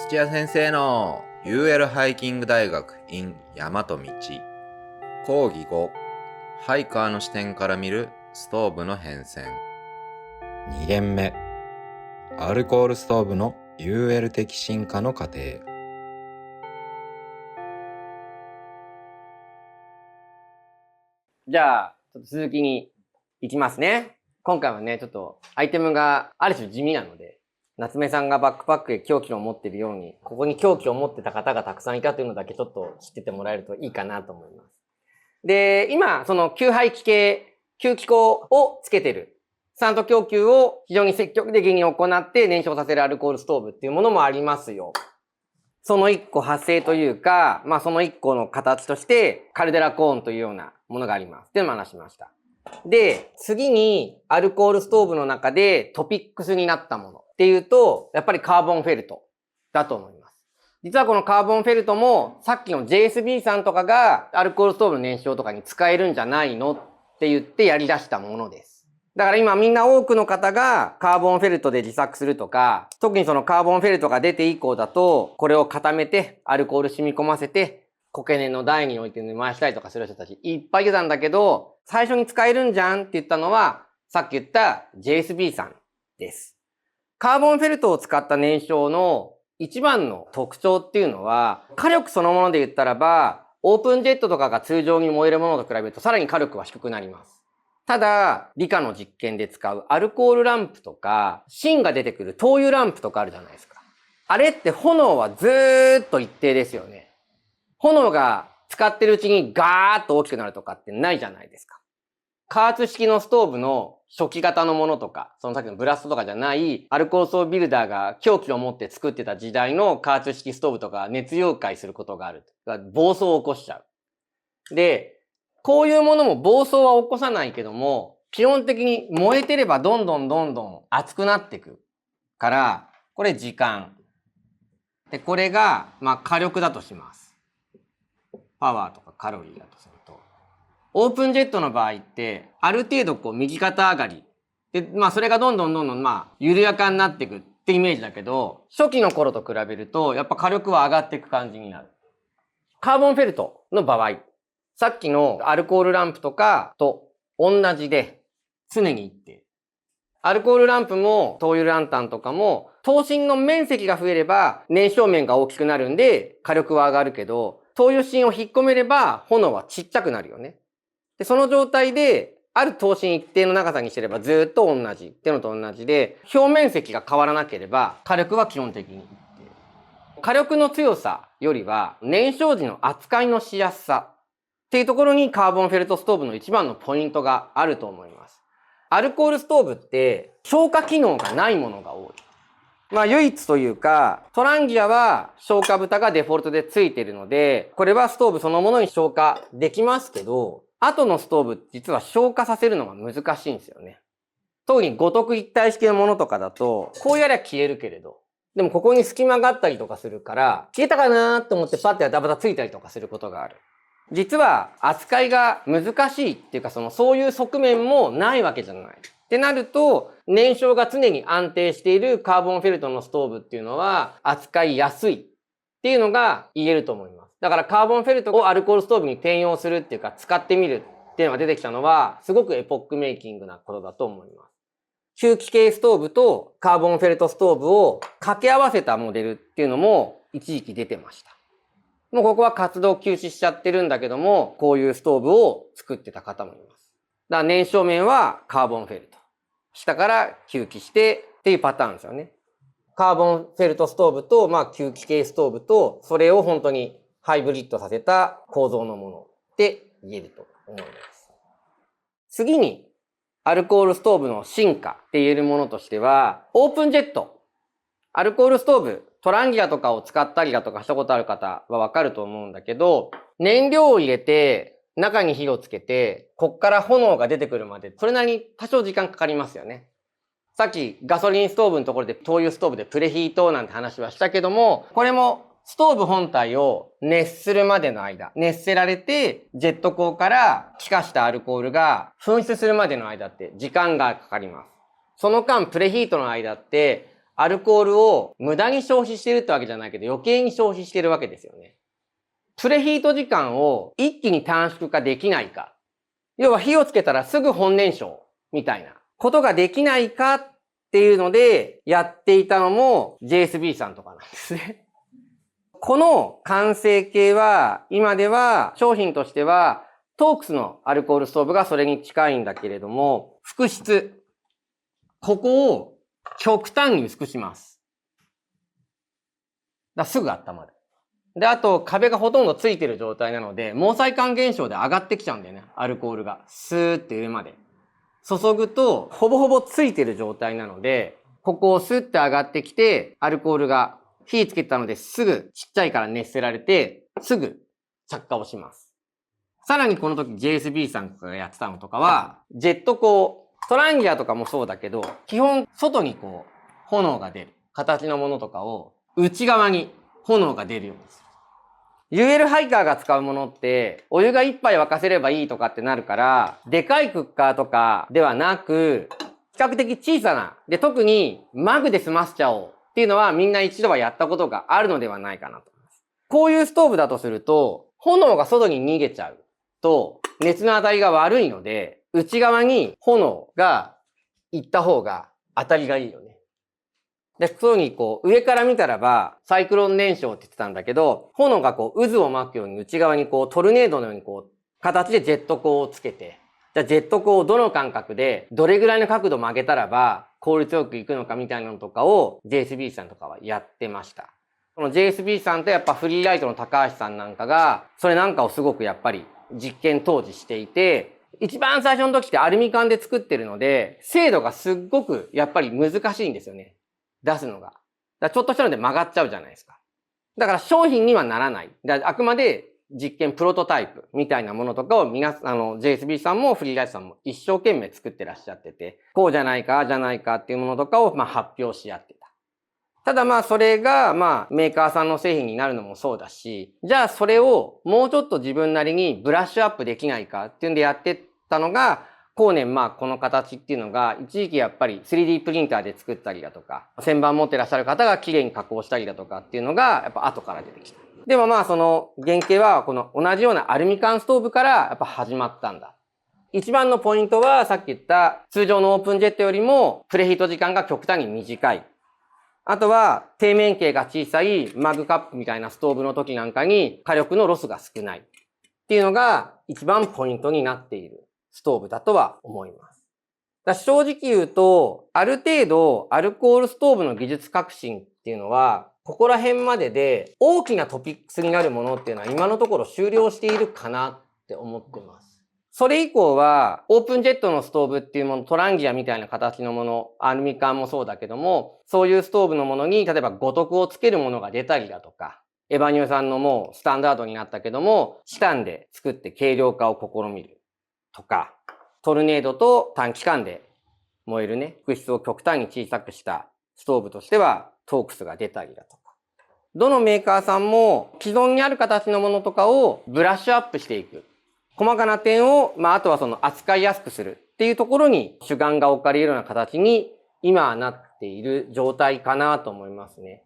土屋先生の UL ハイキング大学 in 山と道講義5ハイカーの視点から見るストーブの変遷2限目アルコールストーブの UL 的進化の過程。じゃあちょっと続きに行きますね。今回はねちょっとアイテムがある種地味なので、夏目さんがバックパックで凶器を持っているように、ここに凶器を持ってた方がたくさんいたというのだけちょっと知っててもらえるといいかなと思います。で、今その吸排気系、吸気口をつけてる酸素供給を非常に積極的に行って燃焼させるアルコールストーブっていうものもありますよ。その一個派生というか、その一個の形としてカルデラコーンというようなものがありますっていうのも話しました。で、次にアルコールストーブの中でトピックスになったものっていうと、やっぱりカーボンフェルトだと思います。実はこのカーボンフェルトもさっきの JSB さんとかがアルコールストーブの燃焼とかに使えるんじゃないのって言ってやり出したものです。だから今みんな多くの方がカーボンフェルトで自作するとか、特にそのカーボンフェルトが出て以降だと、これを固めてアルコール染み込ませて、コケネの台に置いて回したりとかする人たちいっぱいいたんだけど、最初に使えるんじゃんって言ったのは、さっき言った JSB さんです。カーボンフェルトを使った燃焼の一番の特徴っていうのは、火力そのもので言ったらば、オープンジェットとかが通常に燃えるものと比べるとさらに火力は低くなります。ただ、理科の実験で使うアルコールランプとか、芯が出てくる灯油ランプとかあるじゃないですか。あれって炎はずーっと一定ですよね。炎が使ってるうちにガーッと大きくなるとかってないじゃないですか。加圧式のストーブの初期型のものとか、そのさっきのブラストとかじゃないアルコールストーブビルダーが凶器を持って作ってた時代の加圧式ストーブとか熱溶解することがある。暴走を起こしちゃう。で、こういうものも暴走は起こさないけども、基本的に燃えてればどんどん熱くなっていくから、これ時間。で、これが、火力だとします。パワーとかカロリーだとすると。オープンジェットの場合って、ある程度右肩上がり。で、それがどんどん緩やかになっていくってイメージだけど、初期の頃と比べると、やっぱ火力は上がっていく感じになる。カーボンフェルトの場合、さっきのアルコールランプとかと同じで常に一定。アルコールランプも灯油ランタンとかも灯芯の面積が増えれば燃焼面が大きくなるんで火力は上がるけど、灯油芯を引っ込めれば炎はちっちゃくなるよね。で、その状態である灯芯一定の長さにしてればずっと同じってのと同じで、表面積が変わらなければ火力は基本的に一定。火力の強さよりは燃焼時の扱いのしやすさっていうところにカーボンフェルトストーブの一番のポイントがあると思います。アルコールストーブって消火機能がないものが多い。唯一というか、トランギアは消火蓋がデフォルトでついているので、これはストーブそのものに消火できますけど、後のストーブ実は消火させるのが難しいんですよね。特に五徳一体式のものとかだと、こうやりゃ消えるけれど、でもここに隙間があったりとかするから、消えたかなと思ってパッてやったらまたついたりとかすることがある。実は扱いが難しいっていうか、そういう側面もないわけじゃない。ってなると、燃焼が常に安定しているカーボンフェルトのストーブっていうのは扱いやすいっていうのが言えると思います。だからカーボンフェルトをアルコールストーブに転用するっていうか使ってみるっていうのが出てきたのはすごくエポックメイキングなことだと思います。吸気系ストーブとカーボンフェルトストーブを掛け合わせたモデルっていうのも一時期出てました。もうここは活動休止しちゃってるんだけども、こういうストーブを作ってた方もいます。だから燃焼面はカーボンフェルト。下から吸気してっていうパターンですよね。カーボンフェルトストーブと、吸気系ストーブと、それを本当にハイブリッドさせた構造のものって言えると思います。次に、アルコールストーブの進化って言えるものとしては、オープンジェット。アルコールストーブ、トランギアとかを使ったりだとかしたことある方はわかると思うんだけど、燃料を入れて、中に火をつけて、こっから炎が出てくるまで、それなりに多少時間かかりますよね。さっきガソリンストーブのところで灯油ストーブでプレヒートなんて話はしたけども、これもストーブ本体を熱するまでの間、熱せられて、ジェット鋼から気化したアルコールが噴出するまでの間って時間がかかります。その間、プレヒートの間って、アルコールを無駄に消費してるってわけじゃないけど余計に消費してるわけですよね。プレヒート時間を一気に短縮化できないか。要は火をつけたらすぐ本燃焼みたいなことができないかっていうのでやっていたのも JSB さんとかなんですね。この完成形は今では商品としてはトークスのアルコールストーブがそれに近いんだけれども、複質。ここを極端に薄くします。すぐ温まる。で、あと壁がほとんどついてる状態なので、毛細管現象で上がってきちゃうんだよね。アルコールが。スーって上まで。注ぐと、ほぼほぼついてる状態なので、ここをスッて上がってきて、アルコールが火つけたのですぐちっちゃいから熱せられて、すぐ着火をします。さらにこの時 JSB さんとかがやってたのとかは、ジェット光、トランギアとかもそうだけど、基本外にこう、炎が出る形のものとかを内側に炎が出るようにする。UL ハイカーが使うものって、お湯が一杯沸かせればいいとかってなるから、でかいクッカーとかではなく、比較的小さな、で特にマグで済ませちゃおうっていうのはみんな一度はやったことがあるのではないかなと思います。こういうストーブだとすると、炎が外に逃げちゃうと、熱の当たりが悪いので、内側に炎が行った方が当たりがいいよね。で、そうにこう、上から見たらば、サイクロン燃焼って言ってたんだけど、炎がこう、渦を巻くように内側にこう、トルネードのようにこう、形でジェット光をつけて、じゃあジェット光をどの間隔で、どれぐらいの角度曲げたらば、効率よくいくのかみたいなのとかを、JSB さんとかはやってました。この JSB さんとやっぱフリーライトの高橋さんなんかが、それなんかをすごくやっぱり実験当時していて、一番最初の時ってアルミ缶で作ってるので、精度がすっごくやっぱり難しいんですよね。出すのが。だからちょっとしたので曲がっちゃうじゃないですか。だから商品にはならない。あくまで実験プロトタイプみたいなものとかをJSB さんもフリーライトさんも一生懸命作ってらっしゃってて、こうじゃないか、じゃないかっていうものとかを発表し合ってた。ただそれがメーカーさんの製品になるのもそうだし、じゃあそれをもうちょっと自分なりにブラッシュアップできないかっていうんでやってったのが、後年この形っていうのが一時期やっぱり 3D プリンターで作ったりだとか、旋盤持ってらっしゃる方が綺麗に加工したりだとかっていうのがやっぱ後から出てきた。でもその原型はこの同じようなアルミ缶ストーブからやっぱ始まったんだ。一番のポイントはさっき言った通常のオープンジェットよりもプレヒート時間が極端に短い。あとは底面径が小さいマグカップみたいなストーブの時なんかに火力のロスが少ないっていうのが一番ポイントになっているストーブだとは思います。正直言うと、ある程度アルコールストーブの技術革新っていうのは、ここら辺までで大きなトピックスになるものっていうのは今のところ終了しているかなって思ってます。それ以降は、オープンジェットのストーブっていうもの、トランギアみたいな形のもの、アルミ缶もそうだけども、そういうストーブのものに、例えば五徳をつけるものが出たりだとか、エバニューさんのもうスタンダードになったけども、チタンで作って軽量化を試みるとか、トルネードと短期間で燃えるね、物質を極端に小さくしたストーブとしては、トークスが出たりだとか。どのメーカーさんも既存にある形のものとかをブラッシュアップしていく。細かな点を、あとはその扱いやすくするっていうところに主眼が置かれるような形に今はなっている状態かなと思いますね。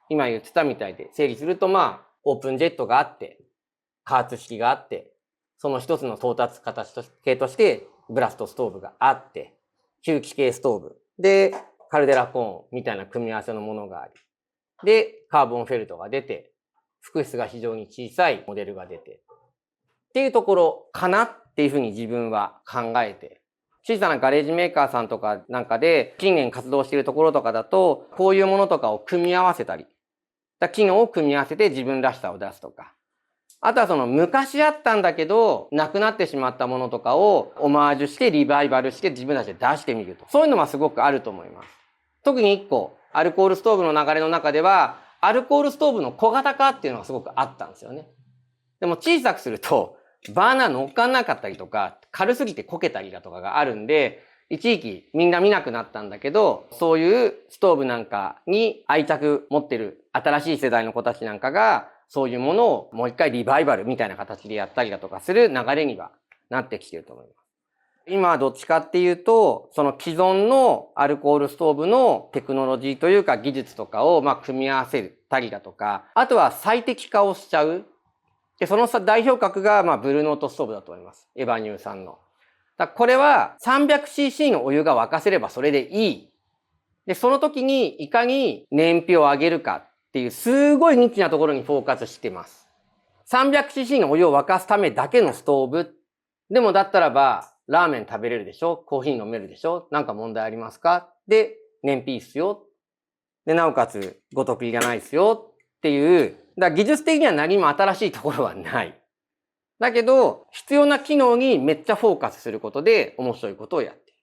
今言ってたみたいで整理するとオープンジェットがあって、加圧式があって、その一つの到達形としてブラストストーブがあって、吸気系ストーブでカルデラコーンみたいな組み合わせのものがあり、でカーボンフェルトが出て、複質が非常に小さいモデルが出て、っていうところかなっていうふうに自分は考えて、小さなガレージメーカーさんとかなんかで近年活動しているところとかだと、こういうものとかを組み合わせたり、機能を組み合わせて自分らしさを出すとか、あとはその昔あったんだけどなくなってしまったものとかをオマージュしてリバイバルして自分たちで出してみると。そういうのはすごくあると思います。特に一個、アルコールストーブの流れの中では、アルコールストーブの小型化っていうのがすごくあったんですよね。でも小さくすると、バーナー乗っかんなかったりとか、軽すぎてこけたりだとかがあるんで、一時期みんな見なくなったんだけど、そういうストーブなんかに愛着持ってる新しい世代の子たちなんかが、そういうものをもう一回リバイバルみたいな形でやったりだとかする流れにはなってきていると思います。今はどっちかっていうと、その既存のアルコールストーブのテクノロジーというか技術とかを組み合わせたりだとか、あとは最適化をしちゃう。で、その代表格がブルーノートストーブだと思います。エバニューさんの。これは 300cc のお湯が沸かせればそれでいい。で、その時にいかに燃費を上げるかっていうすごいニッチなところにフォーカスしています。300cc のお湯を沸かすためだけのストーブ。でもだったらば、ラーメン食べれるでしょ？コーヒー飲めるでしょ？なんか問題ありますか？で、燃費いいっすよ。で、なおかつ、ご得意がないっすよっていう、技術的には何も新しいところはない。だけど、必要な機能にめっちゃフォーカスすることで面白いことをやっている。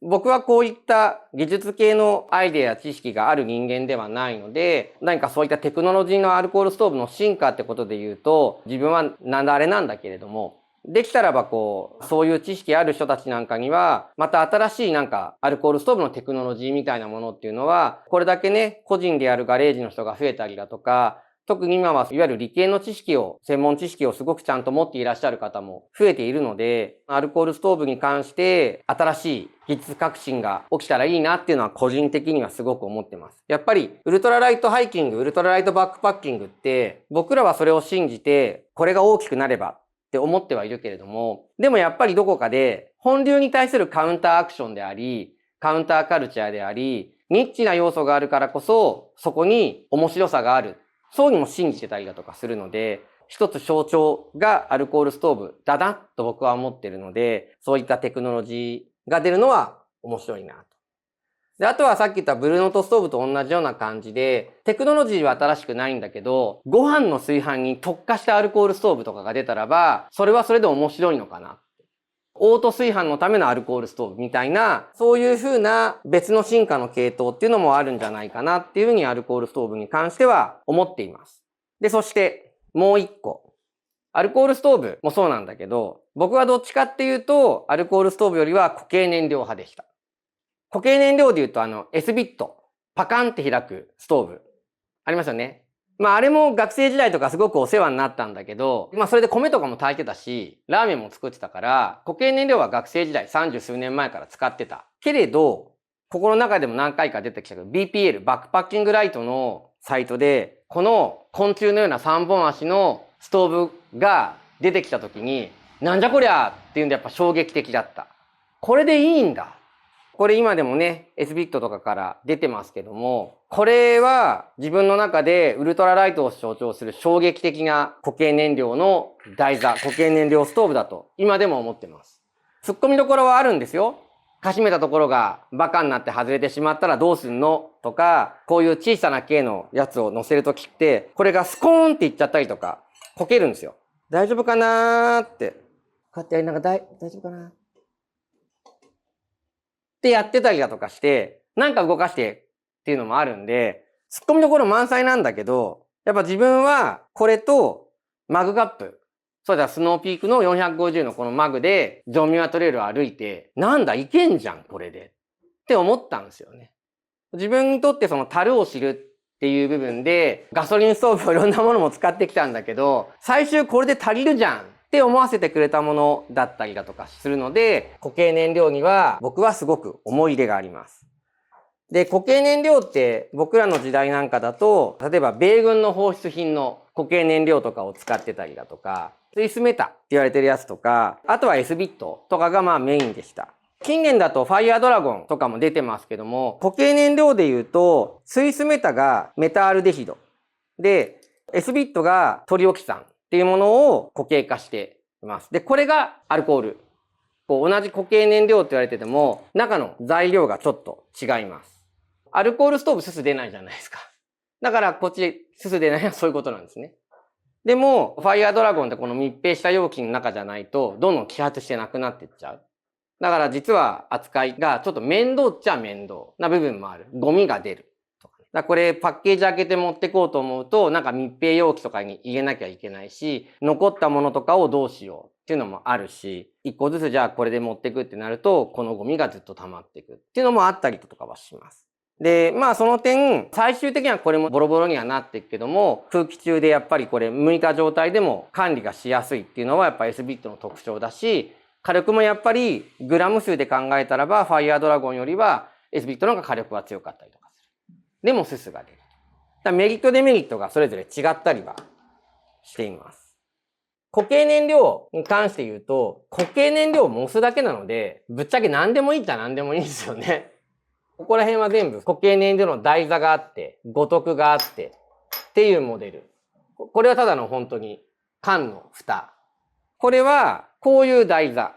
僕はこういった技術系のアイデアや知識がある人間ではないので、何かそういったテクノロジーのアルコールストーブの進化ってことで言うと、自分はなんだあれなんだけれども、できたらばそういう知識ある人たちなんかには、また新しいアルコールストーブのテクノロジーみたいなものっていうのは、これだけね、個人でやるガレージの人が増えたりだとか、特に今はいわゆる理系の知識を、専門知識をすごくちゃんと持っていらっしゃる方も増えているので、アルコールストーブに関して新しい技術革新が起きたらいいなっていうのは個人的にはすごく思ってます。やっぱりウルトラライトハイキング、ウルトラライトバックパッキングって僕らはそれを信じてこれが大きくなればって思ってはいるけれども、でもやっぱりどこかで本流に対するカウンターアクションであり、カウンターカルチャーであり、ニッチな要素があるからこそそこに面白さがある。そうにも信じてたりだとかするので、一つ象徴がアルコールストーブだなと僕は思っているので、そういったテクノロジーが出るのは面白いなと。で、あとはさっき言ったブルーノートストーブと同じような感じで、テクノロジーは新しくないんだけど、ご飯の炊飯に特化したアルコールストーブとかが出たらば、それはそれで面白いのかな。オート炊飯のためのアルコールストーブみたいな、そういう風な別の進化の系統っていうのもあるんじゃないかなっていうふうにアルコールストーブに関しては思っています。で、そしてもう一個。アルコールストーブもそうなんだけど、僕はどっちかっていうと、アルコールストーブよりは固形燃料派でした。固形燃料で言うとS ビット、パカンって開くストーブ。ありますよね。あれも学生時代とかすごくお世話になったんだけど、それで米とかも炊いてたし、ラーメンも作ってたから、固形燃料は学生時代30数年前から使ってた。けれど、ここの中でも何回か出てきたけど、BPL、バックパッキングライトのサイトで、この昆虫のような3本足のストーブが出てきた時に、なんじゃこりゃっていうんでやっぱ衝撃的だった。これでいいんだ。これ今でもね、S ビットとかから出てますけども、これは自分の中でウルトラライトを象徴する衝撃的な固形燃料の台座、固形燃料ストーブだと今でも思ってます。突っ込みどころはあるんですよ。かしめたところがバカになって外れてしまったらどうすんのとか、こういう小さな径のやつを乗せるときって、これがスコーンっていっちゃったりとか、こけるんですよ。大丈夫かなーって。こうやってやりながら大丈夫かなってやってたりだとかして、なんか動かしてっていうのもあるんで、突っ込みどころ満載なんだけど、やっぱ自分はこれとマグカップ、そうだ、スノーピークの450のこのマグでジョンミュアトレイルを歩いて、なんだいけんじゃんこれでって思ったんですよね。自分にとってその樽を知るっていう部分でガソリンストーブをいろんなものも使ってきたんだけど、最終これで足りるじゃんって思わせてくれたものだったりだとかするので、固形燃料には僕はすごく思い入れがあります。で、固形燃料って僕らの時代なんかだと、例えば米軍の放出品の固形燃料とかを使ってたりだとか、スイスメタって言われてるやつとか、あとは S ビットとかがメインでした。近年だとファイアードラゴンとかも出てますけども、固形燃料で言うと、スイスメタがメタアルデヒド。で、S ビットがトリオキサンっていうものを固形化しています。で、これがアルコール。同じ固形燃料って言われてても、中の材料がちょっと違います。アルコールストーブすす出ないじゃないですか。だからこっちすす出ないのはそういうことなんですね。でも、ファイアードラゴンってこの密閉した容器の中じゃないと、どんどん揮発してなくなっていっちゃう。だから実は扱いがちょっと面倒っちゃ面倒な部分もある。ゴミが出るとかね。だからこれパッケージ開けて持ってこうと思うと、密閉容器とかに入れなきゃいけないし、残ったものとかをどうしようっていうのもあるし、一個ずつじゃあこれで持ってくってなると、このゴミがずっと溜まっていくっていうのもあったりとかはします。で、その点、最終的にはこれもボロボロにはなっていくけども、空気中でやっぱりこれ剥いた状態でも管理がしやすいっていうのはやっぱ S ビットの特徴だし、火力もやっぱりグラム数で考えたらば、ファイヤードラゴンよりは S ビットの方が火力は強かったりとかする。でもススが出る。だからメリットデメリットがそれぞれ違ったりはしています。固形燃料に関して言うと、固形燃料を燃すだけなので、ぶっちゃけ何でもいいっちゃ何でもいいんですよね。ここら辺は全部固形燃料の台座があって、五徳があって、っていうモデル。これはただの本当に缶の蓋。これはこういう台座。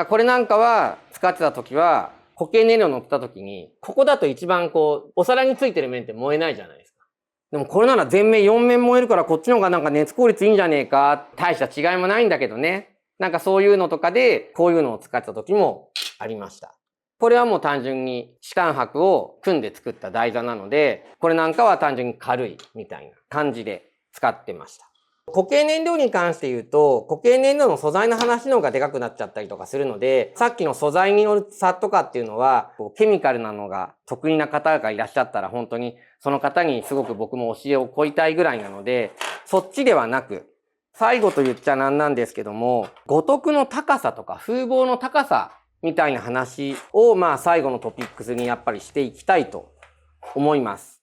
これなんかは使ってた時は、固形燃料乗った時に、ここだと一番お皿についてる面って燃えないじゃないですか。でもこれなら全面4面燃えるからこっちの方がなんか熱効率いいんじゃねえか。大した違いもないんだけどね。なんかそういうのとかで、こういうのを使ってた時もありました。これはもう単純に歯間箔を組んで作った台座なので、これなんかは単純に軽いみたいな感じで使ってました。固形燃料に関して言うと、固形燃料の素材の話の方がでかくなっちゃったりとかするので、さっきの素材による差とかっていうのは、ケミカルなのが得意な方がいらっしゃったら本当にその方にすごく僕も教えを請いたいぐらいなので、そっちではなく、最後と言っちゃなんなんですけども、五徳の高さとか風貌の高さみたいな話を最後のトピックスにやっぱりしていきたいと思います。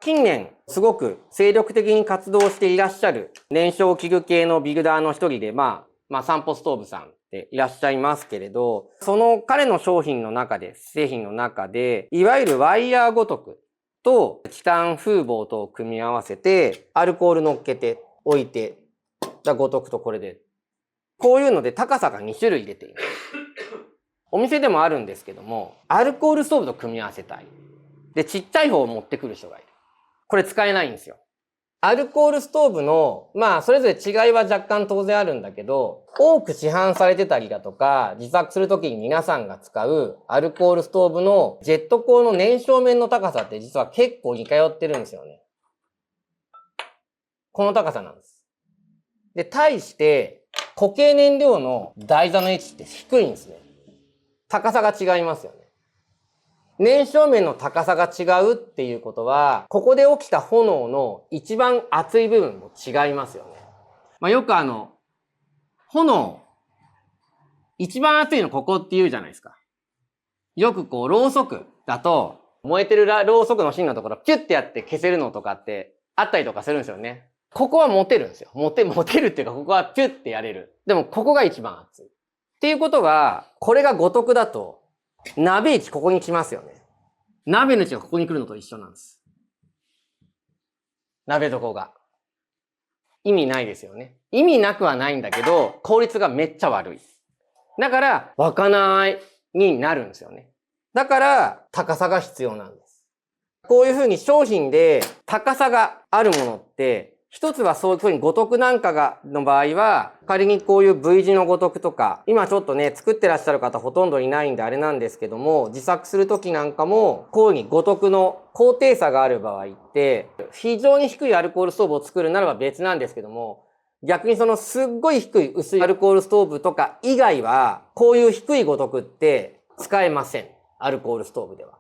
近年、すごく精力的に活動していらっしゃる燃焼器具系のビルダーの一人で、散歩ストーブさんっていらっしゃいますけれど、その彼の商品の中で、製品の中で、いわゆるワイヤーごとくとチタン風防と組み合わせて、アルコール乗っけて置いて、ごとくとこれで。こういうので高さが2種類出ています。お店でもあるんですけども、アルコールストーブと組み合わせたい。で、ちっちゃい方を持ってくる人がいる。これ使えないんですよ。アルコールストーブの、それぞれ違いは若干当然あるんだけど、多く市販されてたりだとか、自作するときに皆さんが使うアルコールストーブのジェット鋼の燃焼面の高さって実は結構似通ってるんですよね。この高さなんです。で、対して固形燃料の台座の位置って低いんですね。高さが違いますよね。燃焼面の高さが違うっていうことは、ここで起きた炎の一番熱い部分も違いますよね。よく炎、一番熱いのここって言うじゃないですか。よくろうそくだと、燃えてるろうそくの芯のところピュッてやって消せるのとかってあったりとかするんですよね。ここは持てるんですよ。持てるっていうか、ここはピュッてやれる。でもここが一番熱い。っていうことは、これが五徳だと、鍋位置ここに来ますよね。鍋の位置がここに来るのと一緒なんです。鍋底が。意味ないですよね。意味なくはないんだけど、効率がめっちゃ悪い。だから、湧かないになるんですよね。だから、高さが必要なんです。こういうふうに商品で高さがあるものって、一つはそういうふうに五徳なんかの場合は、仮にこういう V 字の五徳とか、今ちょっとね、作ってらっしゃる方ほとんどいないんであれなんですけども、自作するときなんかも、こういうふうに五徳の高低差がある場合って、非常に低いアルコールストーブを作るならば別なんですけども、逆にそのすっごい低い薄いアルコールストーブとか以外は、こういう低い五徳って使えません。アルコールストーブでは。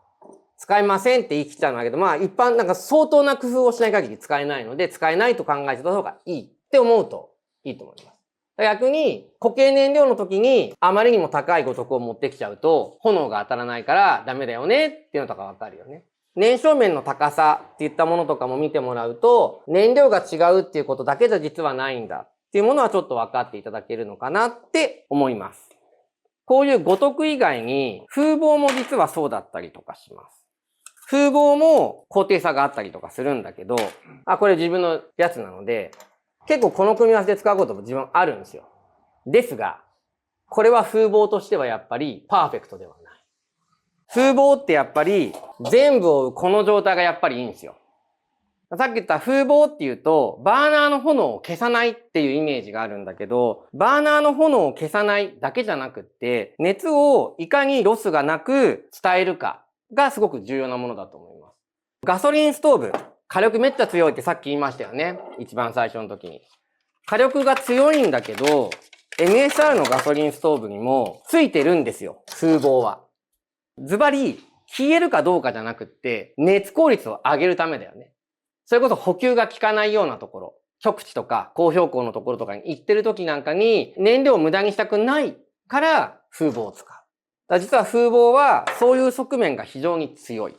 使えませんって言い切っちゃうんだけど、一般なんか相当な工夫をしない限り使えないので、使えないと考えてた方がいいって思うといいと思います。逆に固形燃料の時にあまりにも高い五徳を持ってきちゃうと、炎が当たらないからダメだよねっていうのとかわかるよね。燃焼面の高さっていったものとかも見てもらうと、燃料が違うっていうことだけじゃ実はないんだっていうものはちょっと分かっていただけるのかなって思います。こういう五徳以外に風貌も実はそうだったりとかします。風貌も高低差があったりとかするんだけど、これ自分のやつなので、結構この組み合わせで使うことも自分あるんですよ。ですが、これは風貌としてはやっぱりパーフェクトではない。風貌ってやっぱり全部を追うこの状態がやっぱりいいんですよ。さっき言った風貌っていうと、バーナーの炎を消さないっていうイメージがあるんだけど、バーナーの炎を消さないだけじゃなくって、熱をいかにロスがなく伝えるかがすごく重要なものだと思います。ガソリンストーブ、火力めっちゃ強いってさっき言いましたよね。一番最初の時に。火力が強いんだけど、MSR のガソリンストーブにもついてるんですよ、風貌は。ズバリ、消えるかどうかじゃなくって、熱効率を上げるためだよね。それこそ補給が効かないようなところ、極地とか高標高のところとかに行ってる時なんかに燃料を無駄にしたくないから風防を使う。だから実は風防はそういう側面が非常に強い。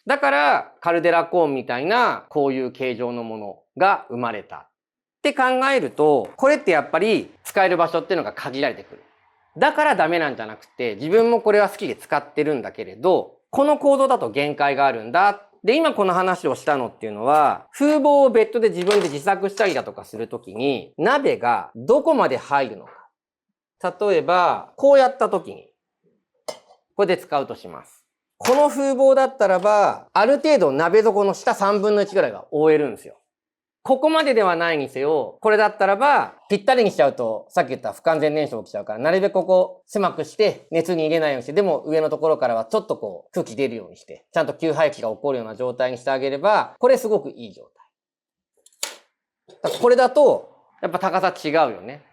だからカルデラコーンみたいなこういう形状のものが生まれたって考えると、これってやっぱり使える場所っていうのが限られてくる。だからダメなんじゃなくて、自分もこれは好きで使ってるんだけれど、この構造だと限界があるんだ。で、今この話をしたのっていうのは、風防を別途で自分で自作したりだとかするときに、鍋がどこまで入るのか。例えば、こうやったときに、これで使うとします。この風防だったらば、ある程度鍋底の下3分の1ぐらいが覆えるんですよ。ここまでではないにせよ、これだったらば、ぴったりにしちゃうと、さっき言った不完全燃焼起きちゃうから、なるべくここ狭くして、熱に入れないようにして、でも上のところからはちょっとこう、空気出るようにして、ちゃんと吸排気が起こるような状態にしてあげれば、これすごくいい状態。だからこれだと、やっぱ高さ違うよね。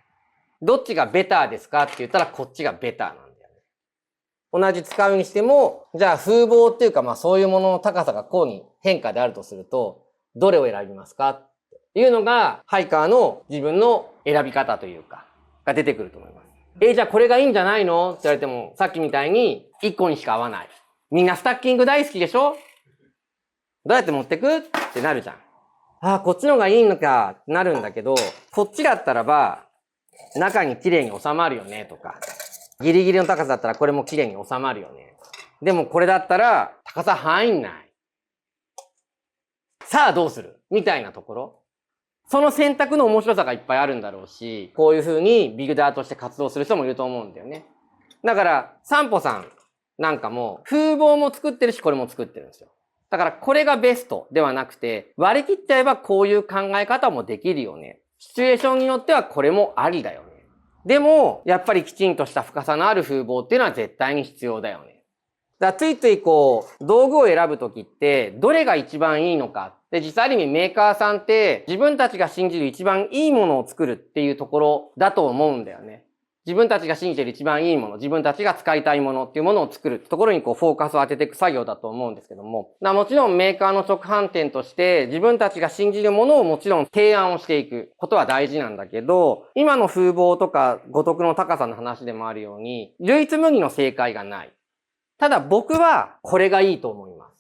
どっちがベターですかって言ったら、こっちがベターなんだよね。同じ使うにしても、じゃあ風防っていうか、まあそういうものの高さがこうに変化であるとすると、どれを選びますかいうのが、ハイカーの自分の選び方というか、が出てくると思います。じゃあこれがいいんじゃないのって言われても、さっきみたいに1個にしか合わない。みんなスタッキング大好きでしょ？どうやって持ってくってなるじゃん。ああ、こっちの方がいいのかってなるんだけど、こっちだったらば、中に綺麗に収まるよねとか、ギリギリの高さだったらこれも綺麗に収まるよね。でもこれだったら高さ入んない。さあどうするみたいなところ。その選択の面白さがいっぱいあるんだろうし、こういう風にビルダーとして活動する人もいると思うんだよね。だから、散歩さんなんかも、風防も作ってるし、これも作ってるんですよ。だから、これがベストではなくて、割り切っちゃえばこういう考え方もできるよね。シチュエーションによってはこれもありだよね。でも、やっぱりきちんとした深さのある風防っていうのは絶対に必要だよね。だからついついこう、道具を選ぶときって、どれが一番いいのか。で、実際ある意味メーカーさんって自分たちが信じる一番いいものを作るっていうところだと思うんだよね。自分たちが信じてる一番いいもの、自分たちが使いたいものっていうものを作るってところにこうフォーカスを当てていく作業だと思うんですけども。もちろんメーカーの直販店として自分たちが信じるものをもちろん提案をしていくことは大事なんだけど、今の風防とか五徳の高さの話でもあるように、唯一無二の正解がない。ただ僕はこれがいいと思います。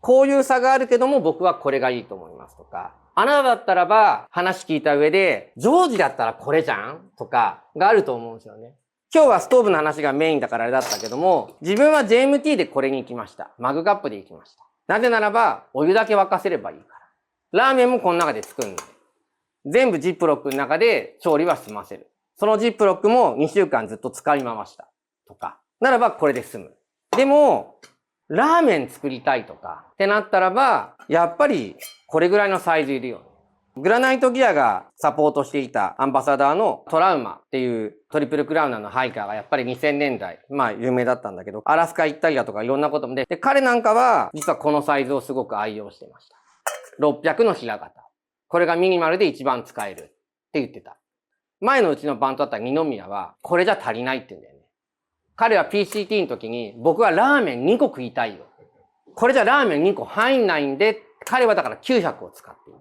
こういう差があるけども僕はこれがいいと思いますとか、あなただったらば話聞いた上で、ジョージだったらこれじゃんとかがあると思うんですよね。今日はストーブの話がメインだからあれだったけども、自分は JMT でこれに行きました。マグカップで行きました。なぜならば、お湯だけ沸かせればいいから。ラーメンもこの中で作るんで。全部ジップロックの中で調理は済ませる。そのジップロックも2週間ずっと使い回した。とか。ならばこれで済む。でも、ラーメン作りたいとかってなったらば、やっぱりこれぐらいのサイズいるよね。グラナイトギアがサポートしていたアンバサダーのトラウマっていうトリプルクラウナーのハイカーがやっぱり2000年代、まあ有名だったんだけど、アラスカ行ったりだとかいろんなこともで、彼なんかは実はこのサイズをすごく愛用してました。600の平型。これがミニマルで一番使えるって言ってた。前のうちのバンドだった二宮はこれじゃ足りないって言うんだよね。彼は PCT の時に僕はラーメン2個食いたいよ。これじゃラーメン2個入んないんで、彼はだから900を使っていた。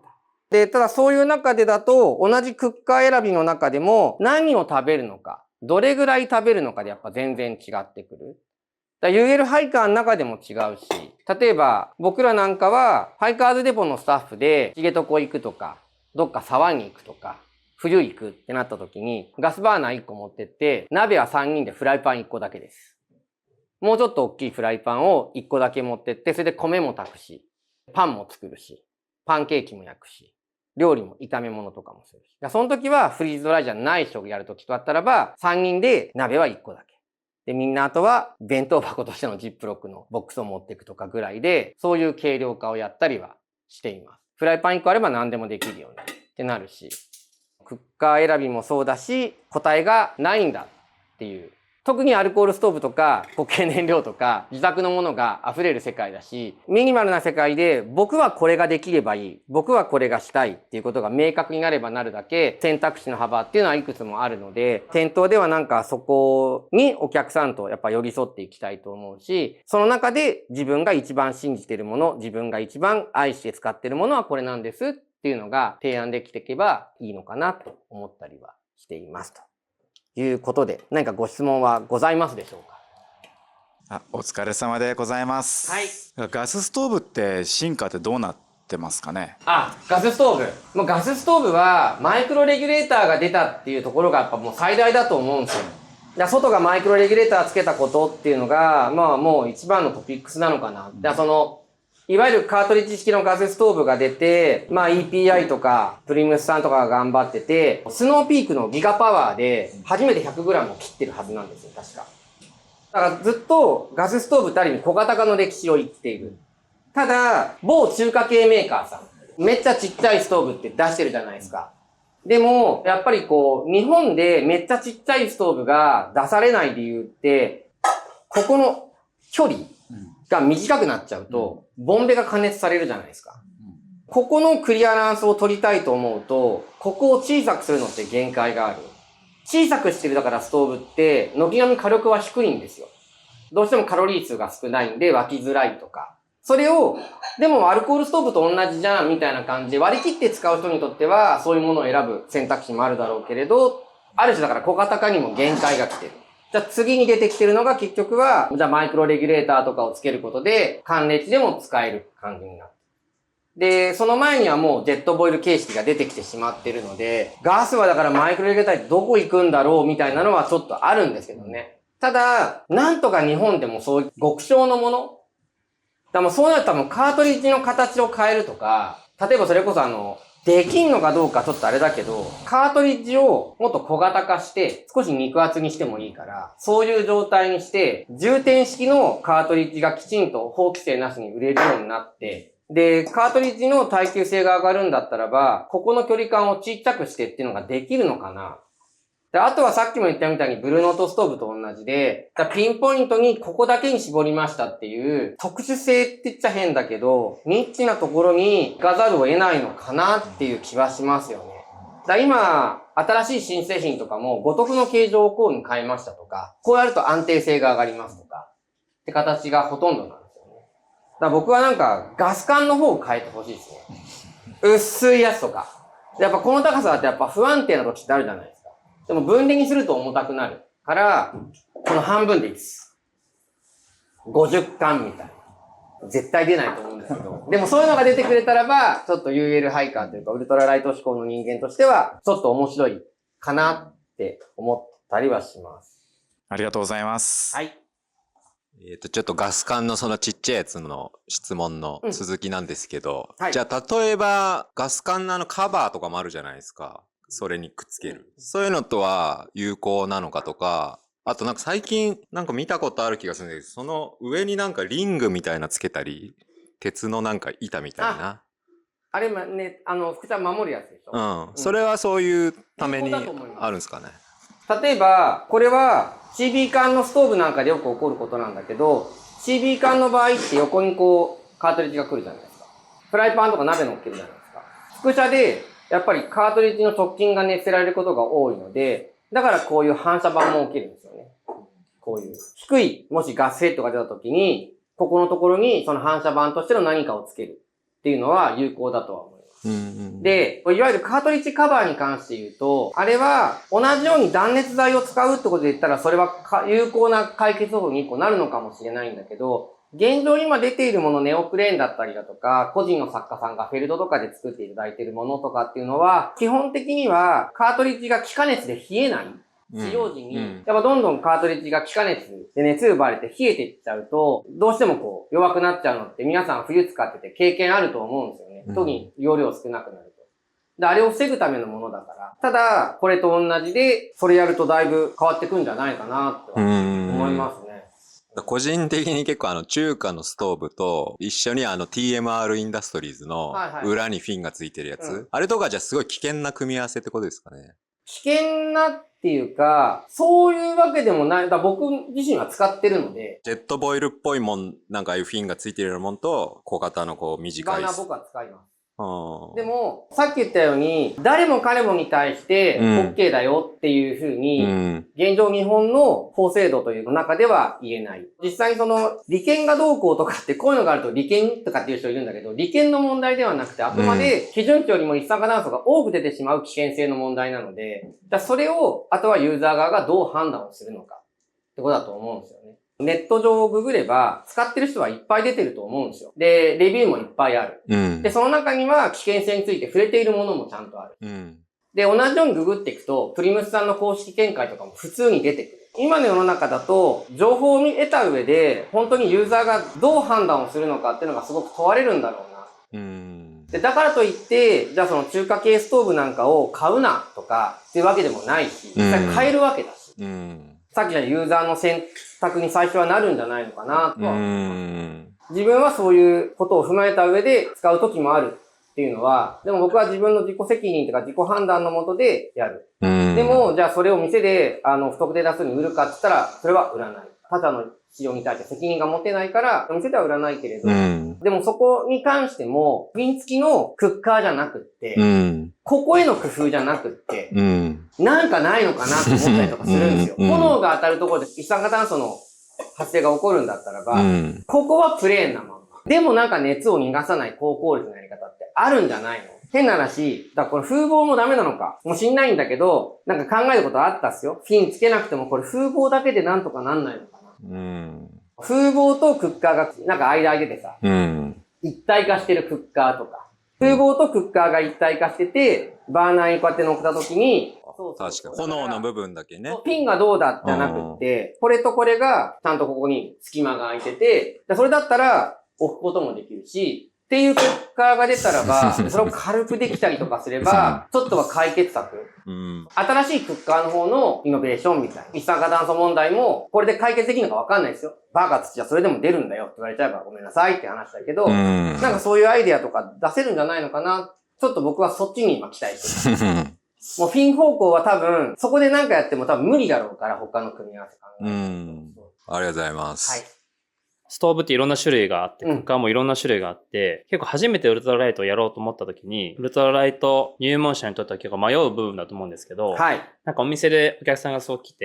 で、ただそういう中でだと、同じクッカー選びの中でも何を食べるのか、どれぐらい食べるのかでやっぱ全然違ってくる。UL ハイカーの中でも違うし、例えば僕らなんかはハイカーズデポのスタッフで知床行くとか、どっか沢に行くとか、冬行くってなった時にガスバーナー1個持ってって、鍋は3人でフライパン1個だけです。もうちょっと大きいフライパンを1個だけ持ってって、それで米も炊くし、パンも作るし、パンケーキも焼くし、料理も炒め物とかもするし。その時はフリーズドライじゃない人がやる時とあったらば、3人で鍋は1個だけ。で、みんなあとは弁当箱としてのジップロックのボックスを持っていくとかぐらいで、そういう軽量化をやったりはしています。フライパン1個あれば何でもできるようにってなるし、クッカー選びもそうだし、答えがないんだっていう。特にアルコールストーブとか固形燃料とか自宅のものが溢れる世界だし、ミニマルな世界で僕はこれができればいい、僕はこれがしたいっていうことが明確になればなるだけ選択肢の幅っていうのはいくつもあるので、店頭ではなんかそこにお客さんとやっぱ寄り添っていきたいと思うし、その中で自分が一番信じているもの、自分が一番愛して使っているものはこれなんですっっていうのが提案できていけばいいのかなと思ったりはしています。ということで、何かご質問はございますでしょうか？お疲れ様でございます。はい。ガスストーブって進化ってどうなってますかね？ガスストーブ。もうガスストーブはマイクロレギュレーターが出たっていうところがやっぱもう最大だと思うんですよ。外がマイクロレギュレーターつけたことっていうのが、まあもう一番のトピックスなのかな。いわゆるカートリッジ式のガスストーブが出て、まあ EPI とかプリムスさんとかが頑張ってて、スノーピークのギガパワーで初めて 100g を切ってるはずなんですよ、確か。だからずっとガスストーブってある意味小型化の歴史を生きている。ただ、某中華系メーカーさん、めっちゃちっちゃいストーブって出してるじゃないですか。でも、やっぱり日本でめっちゃちっちゃいストーブが出されない理由って、ここの距離が短くなっちゃうと、ボンベが加熱されるじゃないですか。ここのクリアランスを取りたいと思うと、ここを小さくするのって限界がある。小さくしてるだからストーブって、軒並み火力は低いんですよ。どうしてもカロリー数が少ないんで沸きづらいとか。それを、でもアルコールストーブと同じじゃんみたいな感じで割り切って使う人にとってはそういうものを選ぶ選択肢もあるだろうけれど、ある種だから小型化にも限界が来てる。じゃあ次に出てきてるのが結局は、じゃあマイクロレギュレーターとかをつけることで寒冷地でも使える感じになる。で、その前にはもうジェットボイル形式が出てきてしまってるので、ガスはだからマイクロレギュレーターってどこ行くんだろうみたいなのはちょっとあるんですけどね。ただ、なんとか日本でもそういう極小のもの、だからそうなると多分カートリッジの形を変えるとか、例えばそれこそできんのかどうかちょっとあれだけど、カートリッジをもっと小型化して、少し肉厚にしてもいいから、そういう状態にして、充填式のカートリッジがきちんと法規制なしに売れるようになって、で、カートリッジの耐久性が上がるんだったらば、ここの距離感をちっちゃくしてっていうのができるのかな。で、あとはさっきも言ったみたいにブルーノートストーブと同じで、ピンポイントにここだけに絞りましたっていう特殊性って言っちゃ変だけど、ニッチなところに行かざるを得ないのかなっていう気はしますよね。今、新しい新製品とかも五徳の形状をこういうに変えましたとか、こうやると安定性が上がりますとか、って形がほとんどなんですよね。僕はなんかガス管の方を変えてほしいですね。薄いやつとか。やっぱこの高さだってやっぱ不安定な時ってあるじゃないですか。でも分離にすると重たくなるから、この半分でいいです。50巻みたいな。絶対出ないと思うんですけど。でもそういうのが出てくれたらば、ちょっと UL ハイカーというかウルトラライト志向の人間としては、ちょっと面白いかなって思ったりはします。ありがとうございます。はい。ちょっとガス管のそのちっちゃいやつの質問の続きなんですけど、はい、じゃあ例えばガス管のカバーとかもあるじゃないですか。それにくっつける。そういうのとは有効なのかとか、あとなんか最近なんか見たことある気がするんだけど、その上になんかリングみたいなつけたり、鉄のなんか板みたいな。あれね、福ちゃん守るやつでしょ。それはそういうためにあるんですかね。例えば、これは CB 管のストーブなんかでよく起こることなんだけど、CB 管の場合って横にカートリッジが来るじゃないですか。フライパンとか鍋乗っけるじゃないですか。輻射で、やっぱりカートリッジの直径が熱せられることが多いので、だからこういう反射板も起きるんですよね。こういう。低い、もしガスヘッドが出た時に、ここのところにその反射板としての何かをつけるっていうのは有効だとは思います。で、いわゆるカートリッジカバーに関して言うと、あれは同じように断熱材を使うってことで言ったら、それは有効な解決方法に一個なるのかもしれないんだけど、現状今出ているもの、ネオクレーンだったりだとか、個人の作家さんがフェルトとかで作っていただいているものとかっていうのは、基本的にはカートリッジが気化熱で冷えない。使用時に、やっぱどんどんカートリッジが気化熱で熱奪われて冷えていっちゃうと、どうしても弱くなっちゃうのって皆さん冬使ってて経験あると思うんですよね。特に容量少なくなると。で、あれを防ぐためのものだから。ただ、これと同じで、それやるとだいぶ変わってくんじゃないかなと思いますね。個人的に結構中華のストーブと一緒にTMR インダストリーズの裏にフィンがついてるやつ。あれとかじゃすごい危険な組み合わせってことですかね。危険なっていうか、そういうわけでもない。僕自身は使ってるので。ジェットボイルっぽいもん、なんかああいうフィンがついてるようなもんと、小型の短い。ガーナ僕は使います。でも、さっき言ったように、誰も彼もに対して OK だよっていうふうに、現状日本の法制度という中では言えない。実際にその、利権がどうこうとかってこういうのがあると利権とかっていう人いるんだけど、利権の問題ではなくて、あくまで基準値よりも一酸化炭素が多く出てしまう危険性の問題なので、それを、あとはユーザー側がどう判断をするのかってことだと思うんですよね。ネット上をググれば、使ってる人はいっぱい出てると思うんですよ。で、レビューもいっぱいある。で、その中には危険性について触れているものもちゃんとある。で、同じようにググっていくと、プリムスさんの公式見解とかも普通に出てくる。今の世の中だと、情報を得た上で、本当にユーザーがどう判断をするのかっていうのがすごく問われるんだろうな。で、だからといって、じゃあその中華系ストーブなんかを買うなとかっていうわけでもないし、実際買えるわけだし。さっきのユーザーの選択に最初はなるんじゃないのかなとは思います。自分はそういうことを踏まえた上で使う時もあるっていうのは、でも僕は自分の自己責任とか自己判断のもとでやる。でも、じゃあそれを店で、不特定多数に売るかって言ったら、それは売らない。他者の市場に対して責任が持てないから、店では売らないけれど、でもそこに関しても、ピン付きのクッカーじゃなくって、ここへの工夫じゃなくって、なんかないのかなと思ったりとかするんですよ。炎が当たるところで一酸化炭素の発生が起こるんだったらば、ここはプレーンなまま。でもなんか熱を逃がさない高効率なやり方ってあるんじゃないの？変な話、だからこれ風防もダメなのかもしんないんだけど、なんか考えることあったっすよ。フィンつけなくてもこれ風防だけでなんとかなんないのかな。風防とクッカーがなんか間空いててさ、一体化してるクッカーとか、風防とクッカーが一体化してて、バーナーにこうやって乗っけた時に、確かに。炎の部分だけね。ピンがどうだじゃなくって、これとこれがちゃんとここに隙間が空いてて、それだったら置くこともできるし、っていうクッカーが出たらば、それを軽くできたりとかすれば、ちょっとは解決策。新しいクッカーの方のイノベーションみたいな。一酸化炭素問題も、これで解決できるのかわかんないですよ。バカ土はそれでも出るんだよって言われちゃえばごめんなさいって話だけど、なんかそういうアイデアとか出せるんじゃないのかな。ちょっと僕はそっちに今期待してる。もうフィン方向は多分、そこで何かやっても多分無理だろうから、他の組み合わせ考える。ありがとうございます。はい。ストーブっていろんな種類があって、クッカーもいろんな種類があって、結構初めてウルトラライトをやろうと思った時に、ウルトラライト入門者にとっては結構迷う部分だと思うんですけど、はい。なんかお店でお客さんがそう来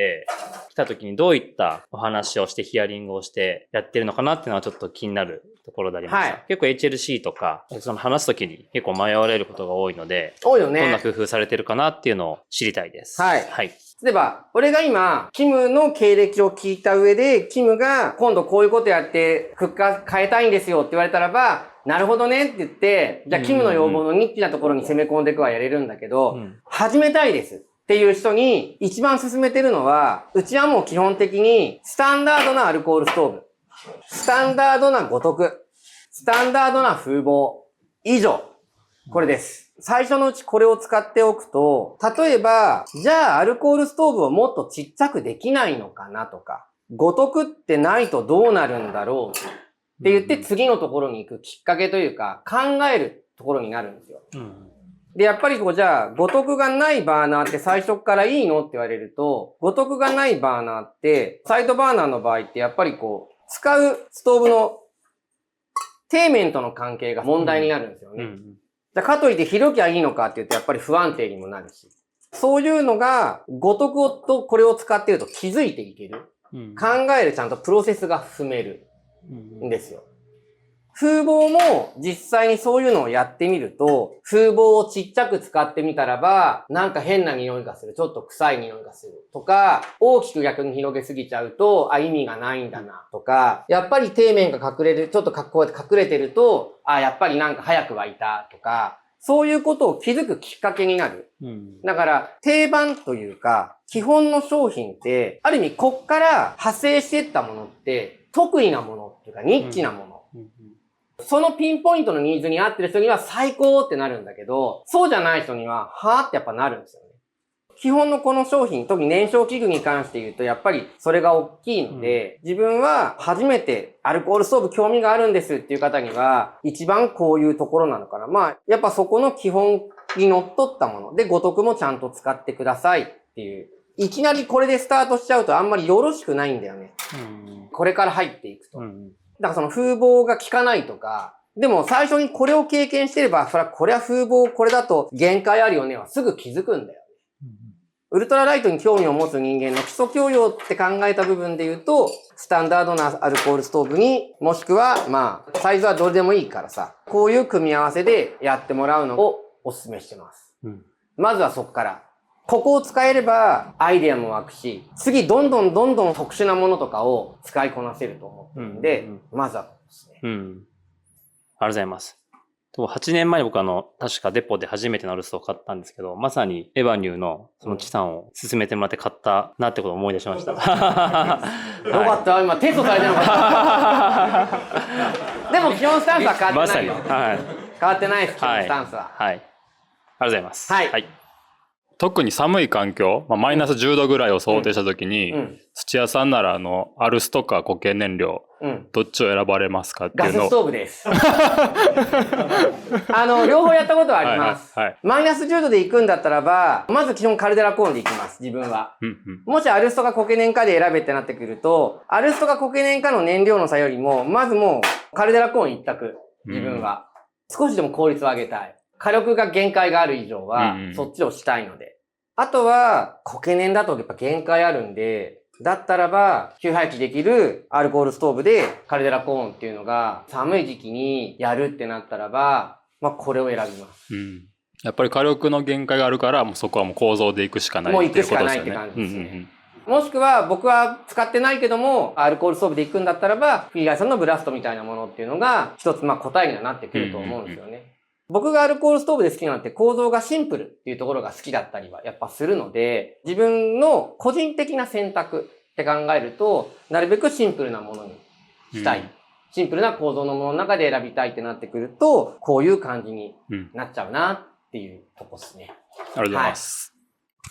た時にどういったお話をしてヒアリングをしてやってるのかなっていうのはちょっと気になるところでありました。はい、結構 HLC とか、その話す時に結構迷われることが多いので、多いよね。どんな工夫されてるかなっていうのを知りたいです。はい。はい。例えば、俺が今、キムの経歴を聞いた上で、キムが今度こういうことやって、クッカー変えたいんですよって言われたらば、なるほどねって言って、じゃあキムの要望のニッチなところに攻め込んでいくはやれるんだけど、始めたいですっていう人に一番勧めてるのは、うちはもう基本的にスタンダードなアルコールストーブ、スタンダードな五徳、スタンダードな風防、以上。これです。最初のうちこれを使っておくと、例えば、じゃあアルコールストーブをもっとちっちゃくできないのかなとか、五徳ってないとどうなるんだろうって言って次のところに行くきっかけというか、考えるところになるんですよ。で、やっぱりじゃあ、五徳がないバーナーって最初からいいのって言われると、五徳がないバーナーって、サイドバーナーの場合ってやっぱり使うストーブの底面との関係が問題になるんですよね。じゃあかといって広きゃいいのかって言うとやっぱり不安定にもなるし。そういうのが、五徳とこれを使っていると気づいていける。考えるちゃんとプロセスが踏めるんですよ。風防も実際にそういうのをやってみると、風防をちっちゃく使ってみたらば、なんか変な匂いがする。ちょっと臭い匂いがする。とか、大きく逆に広げすぎちゃうと、意味がないんだな。とか、やっぱり底面が隠れる、ちょっとこうやって隠れてると、やっぱりなんか早く湧いた。とか、そういうことを気づくきっかけになる。だから、定番というか、基本の商品って、ある意味こっから派生していったものって、得意なものっていうか、ニッチなもの。そのピンポイントのニーズに合ってる人には最高ってなるんだけど、そうじゃない人には、はぁってやっぱなるんですよね。基本のこの商品、特に燃焼器具に関して言うと、やっぱりそれが大きいので、自分は初めてアルコールストーブ興味があるんですっていう方には、一番こういうところなのかな。まあ、やっぱそこの基本にのっとったもので、五徳もちゃんと使ってくださいっていう。いきなりこれでスタートしちゃうとあんまりよろしくないんだよね。これから入っていくと。だからその風防が効かないとか、でも最初にこれを経験してれば、これは風貌、これだと限界あるよねはすぐ気づくんだよ。ウルトラライトに興味を持つ人間の基礎教養って考えた部分で言うと、スタンダードなアルコールストーブに、もしくは、まあ、サイズはどれでもいいからさ、こういう組み合わせでやってもらうのをお勧めしてます。まずはそこから。ここを使えればアイデアも湧くし、次どんどん特殊なものとかを使いこなせると思ってるんで、まずはここですね。ありがとうございます。8年前に僕確かデポで初めてのアルストを買ったんですけど、まさにエヴァニューのそのチタンを勧めてもらって買ったなってことを思い出しました。よかった、今テストされてるのかった。でも基本スタンスは変わってないよ。まさに。はい。変わってないです、基本スタンスは。はい。ありがとうございます。はい。特に寒い環境、マイナス10度ぐらいを想定したときに、土屋さんならアルスとか固形燃料、どっちを選ばれますかっていうのを。ガスストーブです。両方やったことはあります。マイナス10度で行くんだったらば、まず基本カルデラコーンで行きます、自分は。もしアルストか固形燃化で選べってなってくると、アルストか固形燃化の燃料の差よりも、まずもうカルデラコーン一択、自分は。少しでも効率を上げたい。火力が限界がある以上は、そっちをしたいので。あとは、固形燃だとやっぱ限界あるんで、だったらば、給排気できるアルコールストーブでカルデラコーンっていうのが寒い時期にやるってなったらば、まあこれを選びます。やっぱり火力の限界があるから、もうそこはもう構造でいくしかないっていうことですよね。もう行くしかないって感じですね。もしくは僕は使ってないけども、アルコールストーブで行くんだったらば、フィーガイさんのブラストみたいなものっていうのが一つ答えにはなってくると思うんですよね。僕がアルコールストーブで好きなのって構造がシンプルっていうところが好きだったりはやっぱするので、自分の個人的な選択って考えると、なるべくシンプルなものにしたい。シンプルな構造のものの中で選びたいってなってくると、こういう感じになっちゃうなっていうとこですね。ありがとうございます。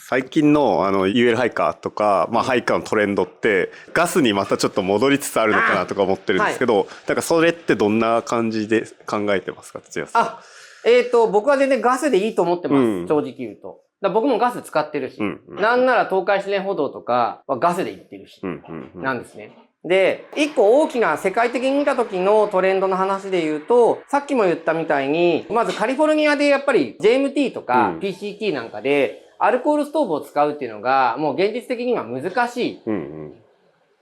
最近のUL ハイカーとか、ハイカーのトレンドってガスにまたちょっと戻りつつあるのかなとか思ってるんですけど、だからそれってどんな感じで考えてますか、土屋さん。僕は全然ガスでいいと思ってます。正直言うと。僕もガス使ってるし、なんなら東海自然歩道とかはガスで行ってるし、なんですね。で、一個大きな世界的に見た時のトレンドの話で言うと、さっきも言ったみたいに、まずカリフォルニアでやっぱり JMT とか PCT なんかで、アルコールストーブを使うっていうのが、もう現実的には難しい。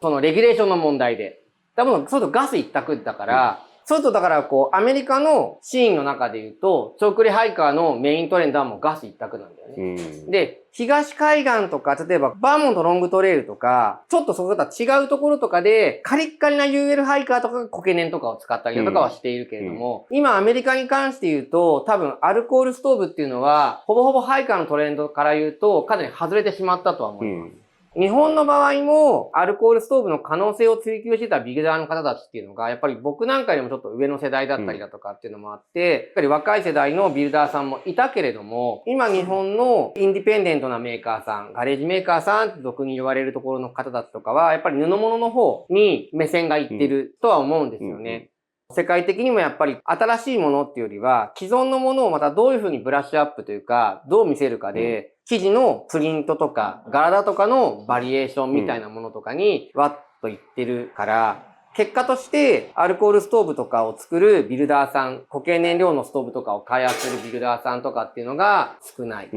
そのレギュレーションの問題で。多分、そうするとガス一択だから、そうするとだからアメリカのシーンの中で言うと、長距離ハイカーのメイントレンドはもうガス一択なんだよね。で、東海岸とか、例えばバーモントロングトレイルとか、ちょっとそことは違うところとかで、カリッカリな UL ハイカーとか固形燃とかを使ったりだとかはしているけれども、今アメリカに関して言うと、多分アルコールストーブっていうのは、ほぼほぼハイカーのトレンドから言うと、かなり外れてしまったとは思います。日本の場合も、アルコールストーブの可能性を追求してたビルダーの方たちっていうのが、やっぱり僕なんかよりもちょっと上の世代だったりだとかっていうのもあって、やっぱり若い世代のビルダーさんもいたけれども、今日本のインディペンデントなメーカーさん、ガレージメーカーさんって俗に言われるところの方たちとかは、やっぱり布物の方に目線がいってるとは思うんですよね。世界的にもやっぱり新しいものっていうよりは、既存のものをまたどういうふうにブラッシュアップというか、どう見せるかで、生地のプリントとか、柄だとかのバリエーションみたいなものとかに、わっといってるから、結果として、アルコールストーブとかを作るビルダーさん、固形燃料のストーブとかを開発するビルダーさんとかっていうのが少ない。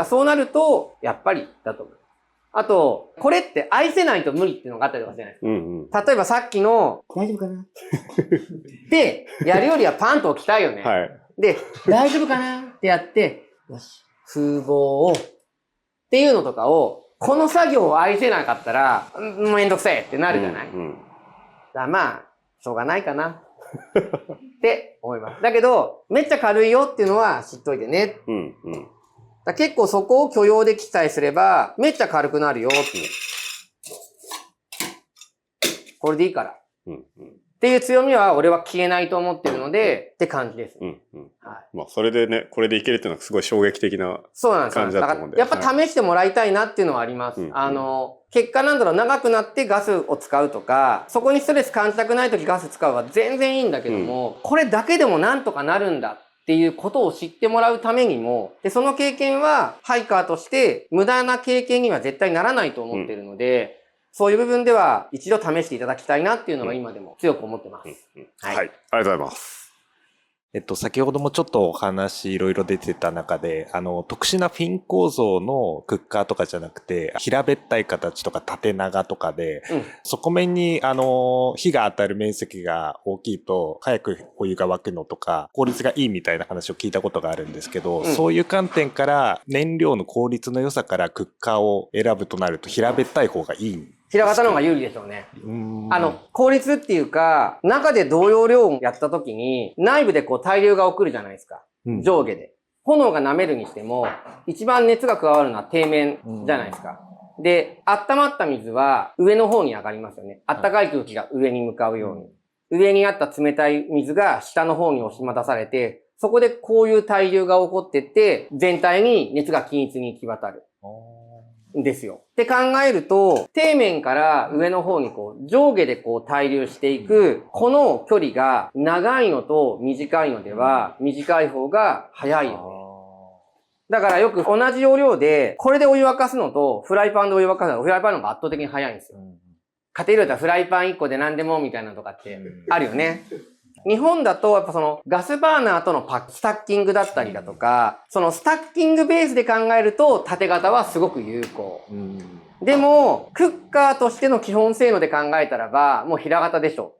そうなると、やっぱりだと思う。あと、これって愛せないと無理っていうのがあったりとかじゃないですか。例えばさっきの、大丈夫かなで、やるよりはパンと置きたいよね。で、大丈夫かなってやって、よし、風貌を、っていうのとかを、この作業を愛せなかったら、めんどくせえってなるじゃない。だからまあ、しょうがないかな。って思います。だけど、めっちゃ軽いよっていうのは知っといてね。結構そこを許容で記載すれば、めっちゃ軽くなるよっていう。これでいいから。っていう強みは俺は消えないと思ってるので、って感じです。まあそれでね、これでいけるっていうのはすごい衝撃的な感じだと思うんで。やっぱ試してもらいたいなっていうのはあります。結果なんだろう、長くなってガスを使うとか、そこにストレス感じたくないときガス使うは全然いいんだけども、これだけでもなんとかなるんだっていうことを知ってもらうためにも、で、その経験はハイカーとして無駄な経験には絶対ならないと思ってるので、そういう部分では一度試していただきたいなっていうのが今でも強く思ってます。はい。ありがとうございます。先ほどもちょっとお話いろいろ出てた中で、特殊なフィン構造のクッカーとかじゃなくて、平べったい形とか縦長とかで、底面に、火が当たる面積が大きいと、早くお湯が沸くのとか、効率がいいみたいな話を聞いたことがあるんですけど、そういう観点から、燃料の効率の良さからクッカーを選ぶとなると、平べったい方がいい。平型の方が有利でしょうね。効率っていうか、中で同様量をやった時に、内部でこう対流が起こるじゃないですか。上下で。炎が舐めるにしても、一番熱が加わるのは底面じゃないですか。で、温まった水は上の方に上がりますよね。暖かい空気が上に向かうように。上にあった冷たい水が下の方に押し戻されて、そこでこういう対流が起こってって、全体に熱が均一に行き渡る。ですよ。って考えると、底面から上の方にこう、上下でこう対流していく、この距離が長いのと短いのでは、短い方が早いよね。だからよく同じ要領で、これでお湯沸かすのと、フライパンでお湯沸かすのと、フライパンの方が圧倒的に早いんですよ。家庭料理だったらフライパン1個で何でもみたいなのとかってあるよね。日本だと、やっぱそのガスバーナーとのスタッキングだったりだとか、そのスタッキングベースで考えると、縦型はすごく有効。でも、クッカーとしての基本性能で考えたらば、もう平型でしょ。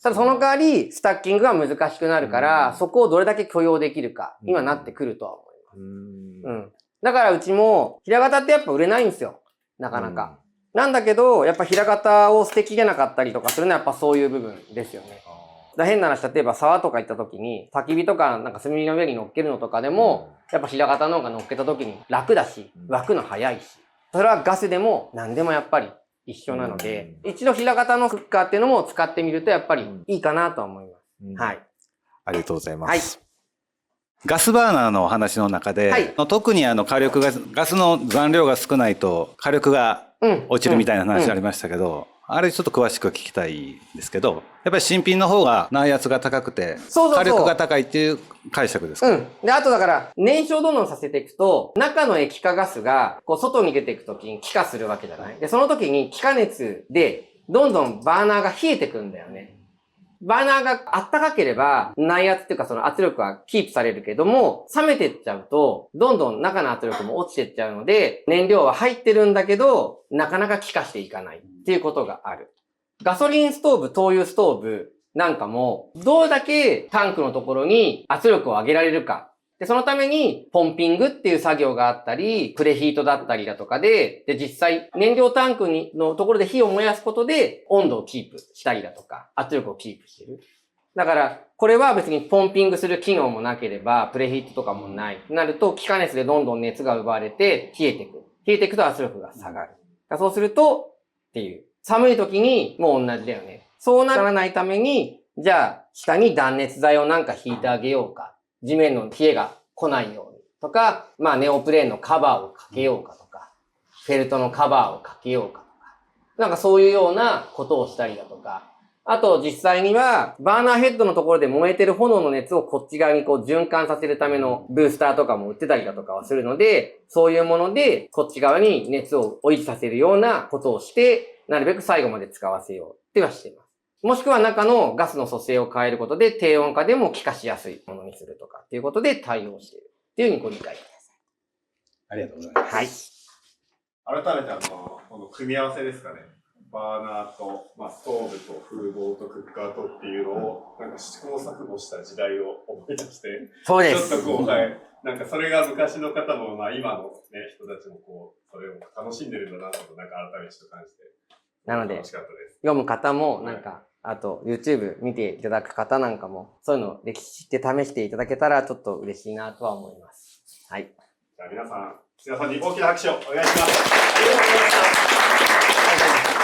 ただその代わり、スタッキングは難しくなるから、そこをどれだけ許容できるか、今なってくるとは思います。だからうちも、平型ってやっぱ売れないんですよ。なかなか。なんだけど、やっぱ平型を捨てきれなかったりとかするのはやっぱそういう部分ですよね。変な話、例えば沢とか行った時に、焚き火とかなんか炭の上に乗っけるのとかでも、やっぱ平型の方が乗っけた時に楽だし、沸くの早いし。それはガスでも何でもやっぱり一緒なので、一度平型のクッカーっていうのも使ってみるとやっぱりいいかなとは思います。はい。ありがとうございます。はい。ガスバーナーのお話の中で、特に火力が、ガスの残量が少ないと火力が落ちるみたいな話ありましたけど、あれちょっと詳しく聞きたいんですけど、やっぱり新品の方が内圧が高くて、火力が高いっていう解釈ですか？で、あとだから、燃焼どんどんさせていくと、中の液化ガスが、こう、外に出ていくときに気化するわけじゃない？で、その時に気化熱で、どんどんバーナーが冷えてくんだよね。バーナーがあったかければ、内圧っていうかその圧力はキープされるけども、冷めてっちゃうと、どんどん中の圧力も落ちてっちゃうので、燃料は入ってるんだけど、なかなか気化していかないっていうことがある。ガソリンストーブ、灯油ストーブなんかも、どれだけタンクのところに圧力を上げられるか。で、そのために、ポンピングっていう作業があったり、プレヒートだったりだとかで、実際、燃料タンクのところで火を燃やすことで、温度をキープしたりだとか、圧力をキープしてる。だから、これは別にポンピングする機能もなければ、プレヒートとかもない。となると、気化熱でどんどん熱が奪われて、冷えていく。冷えていくと圧力が下がる。そうすると、っていう。寒い時にもう同じだよね。そうならないために、じゃあ、下に断熱材をなんか引いてあげようか。地面の冷えが来ないように。とか、まあネオプレーンのカバーをかけようかとか、フェルトのカバーをかけようかとか。なんかそういうようなことをしたりだとか。あと実際には、バーナーヘッドのところで燃えてる炎の熱をこっち側にこう循環させるためのブースターとかも売ってたりだとかはするので、そういうものでこっち側に熱を維持させるようなことをして、なるべく最後まで使わせようってはしています。もしくは中のガスの組成を変えることで低温化でも気化しやすいものにするとかっていうことで対応しているっていうふうにご理解ください。ありがとうございます。はい。改めてこの組み合わせですかね。バーナーと、ストーブと風防とクッカーとっていうのを、なんか試行錯誤した時代を思い出して、そうです。ちょっとなんかそれが昔の方も、今のね、人たちもそれを楽しんでるんだなと、なんか改めてちょっと感じて。なので、楽しかったです。読む方も、なんか、あと、YouTube 見ていただく方なんかも、そういうのを歴史って試していただけたら、ちょっと嬉しいなとは思います。はい。じゃあ皆さんに大きな拍手をお願いします。ありがとうございました。